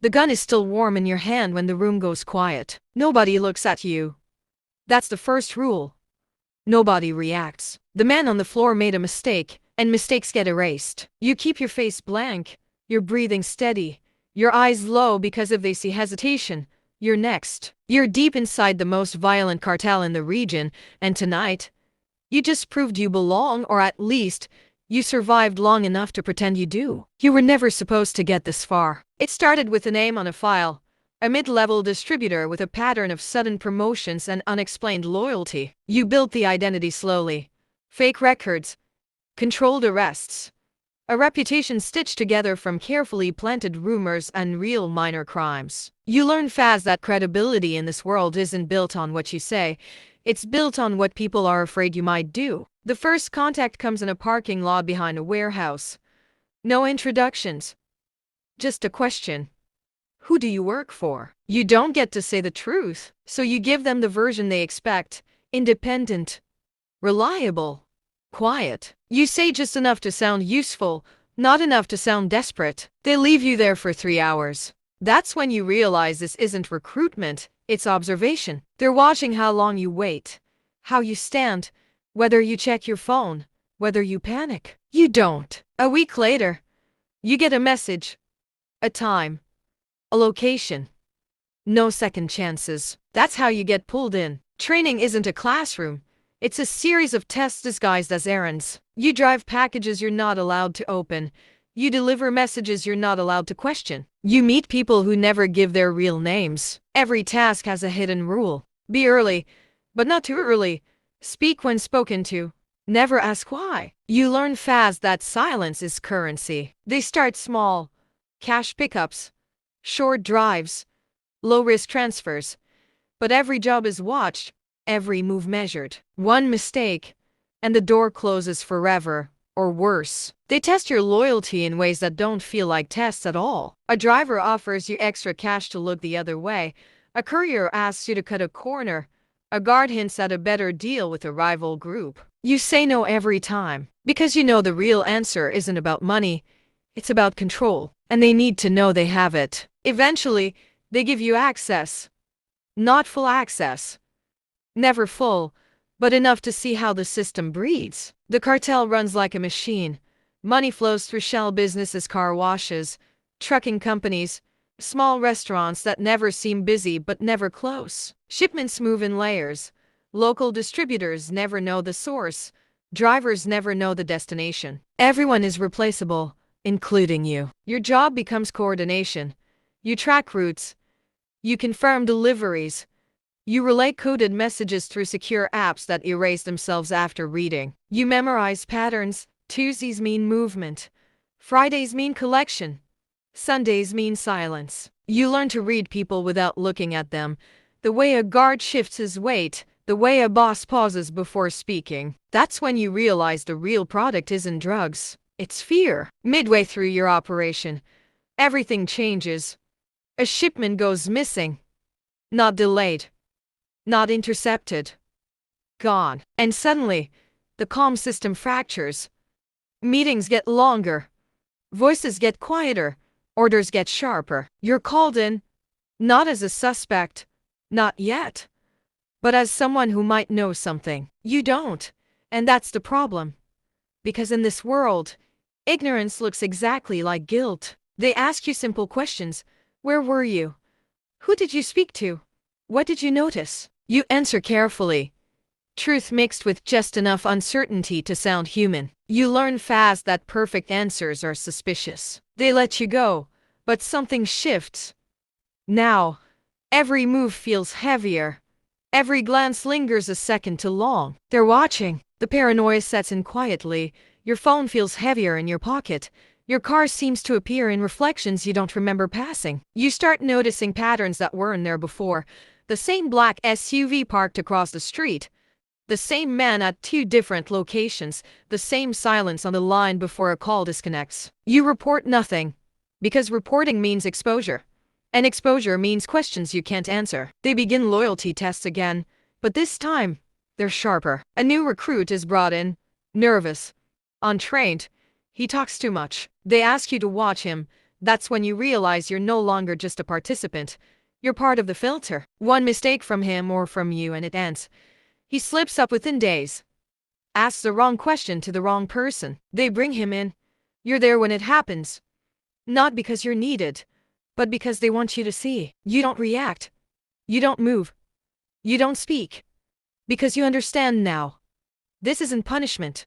The gun is still warm in your hand when the room goes quiet. Nobody looks at you. That's the first rule. Nobody reacts. The man on the floor made a mistake, and mistakes get erased. You keep your face blank, your breathing steady, your eyes low because if they see hesitation, you're next. You're deep inside the most violent cartel in the region, and tonight, you just proved you belong, or at least, you survived long enough to pretend you do. You were never supposed to get this far. It started with a name on a file, a mid-level distributor with a pattern of sudden promotions and unexplained loyalty. You built the identity slowly. Fake records, controlled arrests, a reputation stitched together from carefully planted rumors and real minor crimes. You learn fast that credibility in this world isn't built on what you say, it's built on what people are afraid you might do. The first contact comes in a parking lot behind a warehouse. No introductions. Just a question. Who do you work for? You don't get to say the truth, so you give them the version they expect. Independent, reliable, quiet. You say just enough to sound useful, not enough to sound desperate. They leave you there for 3 hours. That's when you realize this isn't recruitment, it's observation. They're watching how long you wait, how you stand, whether you check your phone, whether you panic. You don't. A week later, you get a message, a time, a location. No second chances. That's how you get pulled in. Training isn't a classroom. It's a series of tests disguised as errands. You drive packages you're not allowed to open. You deliver messages you're not allowed to question. You meet people who never give their real names. Every task has a hidden rule. Be early, but not too early. Speak when spoken to. Never ask why. You learn fast that silence is currency. They start small. Cash pickups, short drives, low-risk transfers. But every job is watched, every move measured. One mistake, and the door closes forever, or worse. They test your loyalty in ways that don't feel like tests at all. A driver offers you extra cash to look the other way. A courier asks you to cut a corner. A guard hints at a better deal with a rival group. You say no every time, because you know the real answer isn't about money, it's about control, and they need to know they have it. Eventually, they give you access. Not full access. Never full, but enough to see how the system breathes. The cartel runs like a machine. Money flows through shell businesses, car washes, trucking companies, small restaurants that never seem busy but never close. Shipments move in layers. Local distributors never know the source. Drivers never know the destination. Everyone is replaceable, including you. Your job becomes coordination. You track routes. You confirm deliveries. You relay coded messages through secure apps that erase themselves after reading. You memorize patterns. Tuesdays mean movement. Fridays mean collection. Sundays mean silence. You learn to read people without looking at them. The way a guard shifts his weight. The way a boss pauses before speaking. That's when you realize the real product isn't drugs. It's fear. Midway through your operation, everything changes. A shipment goes missing. Not delayed. Not intercepted. Gone. And suddenly, the comm system fractures. Meetings get longer. Voices get quieter. Orders get sharper. You're called in, not as a suspect, not yet, but as someone who might know something. You don't. And that's the problem. Because in this world, ignorance looks exactly like guilt. They ask you simple questions. Where were you? Who did you speak to? What did you notice? You answer carefully. Truth mixed with just enough uncertainty to sound human. You learn fast that perfect answers are suspicious. They let you go, but something shifts. Now, every move feels heavier. Every glance lingers a second too long. They're watching. The paranoia sets in quietly. Your phone feels heavier in your pocket. Your car seems to appear in reflections you don't remember passing. You start noticing patterns that weren't there before. The same black SUV parked across the street. The same man at 2 different locations. The same silence on the line before a call disconnects. You report nothing. Because reporting means exposure. And exposure means questions you can't answer. They begin loyalty tests again. But this time, they're sharper. A new recruit is brought in. Nervous. Untrained. He talks too much. They ask you to watch him. That's when you realize you're no longer just a participant. You're part of the filter. One mistake from him or from you and it ends. He slips up within days. Asks the wrong question to the wrong person. They bring him in. You're there when it happens. Not because you're needed, but because they want you to see. You don't react. You don't move. You don't speak. Because you understand now. This isn't punishment.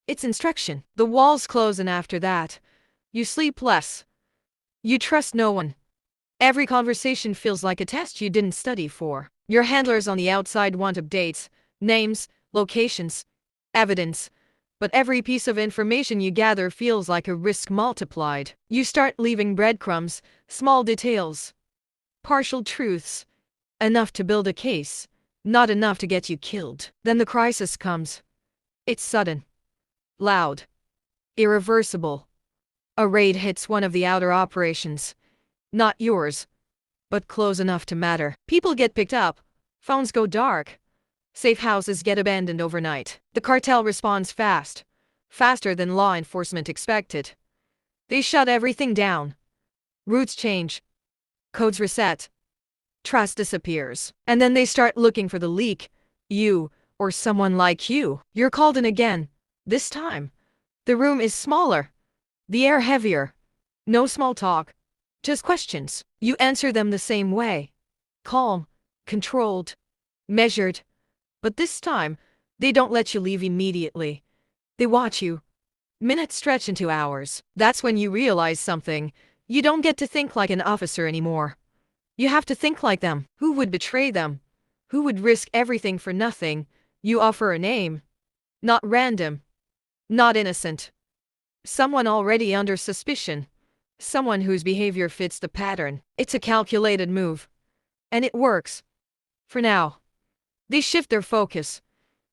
It's instruction. The walls close and after that, you sleep less. You trust no one. Every conversation feels like a test you didn't study for. Your handlers on the outside want updates, names, locations, evidence. But every piece of information you gather feels like a risk multiplied. You start leaving breadcrumbs, small details, partial truths. Enough to build a case, not enough to get you killed. Then the crisis comes. It's sudden, loud, irreversible. A raid hits one of the outer operations. Not yours, but close enough to matter. People get picked up, phones go dark, safe houses get abandoned overnight. The cartel responds fast, faster than law enforcement expected. They shut everything down. Routes change, codes reset, trust disappears. And then they start looking for the leak, you, or someone like you. You're called in again. This time, the room is smaller, the air heavier. No small talk. Just questions. You answer them the same way. Calm, controlled, measured. But this time, they don't let you leave immediately. They watch you. Minutes stretch into hours. That's when you realize something. You don't get to think like an officer anymore. You have to think like them. Who would betray them? Who would risk everything for nothing? You offer a name. Not random. Not innocent. Someone already under suspicion. Someone whose behavior fits the pattern. It's a calculated move. And it works. For now. They shift their focus.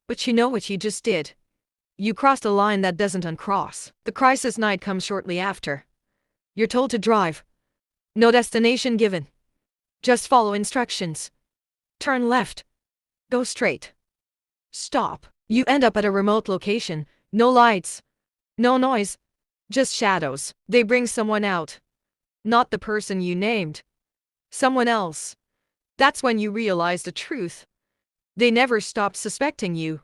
But you know what you just did. You crossed a line that doesn't uncross. The crisis night comes shortly after. You're told to drive. No destination given. Just follow instructions. Turn left. Go straight. Stop. You end up at a remote location. No lights. No noise. Just shadows. They bring someone out. Not the person you named. Someone else. That's when you realize the truth. They never stopped suspecting you.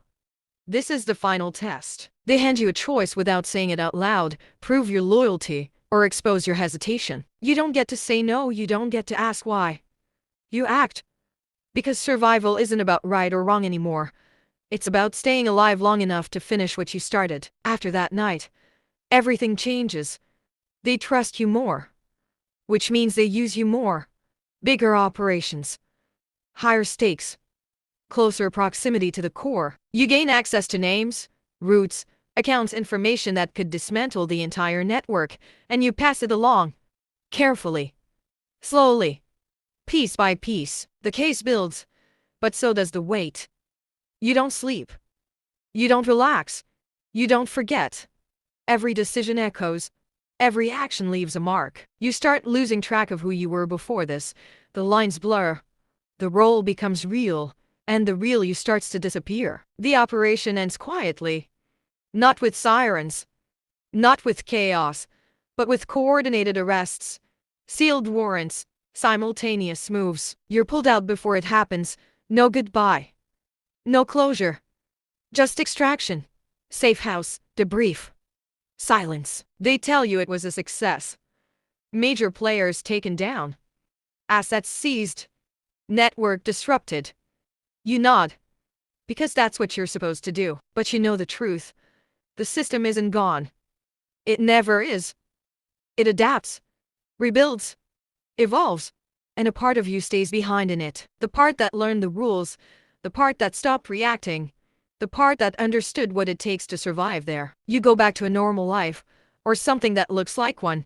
This is the final test. They hand you a choice without saying it out loud. Prove your loyalty, or expose your hesitation. You don't get to say no, you don't get to ask why. You act. Because survival isn't about right or wrong anymore. It's about staying alive long enough to finish what you started. After that night, everything changes. They trust you more. Which means they use you more. Bigger operations. Higher stakes. Closer proximity to the core. You gain access to names, routes, accounts, information that could dismantle the entire network, and you pass it along. Carefully. Slowly. Piece by piece. The case builds. But so does the weight. You don't sleep. You don't relax. You don't forget. Every decision echoes. Every action leaves a mark. You start losing track of who you were before this. The lines blur. The role becomes real. And the real you starts to disappear. The operation ends quietly. Not with sirens. Not with chaos. But with coordinated arrests. Sealed warrants. Simultaneous moves. You're pulled out before it happens. No goodbye. No closure. Just extraction. Safe house. Debrief. Silence. They tell you it was a success. Major players taken down. Assets seized. Network disrupted. You nod. Because that's what you're supposed to do. But you know the truth. The system isn't gone. It never is. It adapts. Rebuilds. Evolves. And a part of you stays behind in it. The part that learned the rules. The part that stopped reacting. The part that understood what it takes to survive there. You go back to a normal life. Or something that looks like one.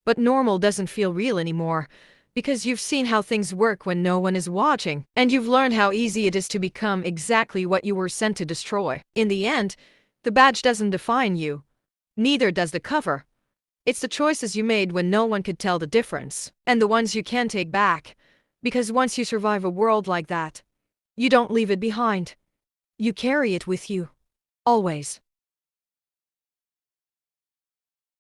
But normal doesn't feel real anymore. Because you've seen how things work when no one is watching. And you've learned how easy it is to become exactly what you were sent to destroy. In the end, the badge doesn't define you. Neither does the cover. It's the choices you made when no one could tell the difference. And the ones you can't take back. Because once you survive a world like that, you don't leave it behind. You carry it with you. Always.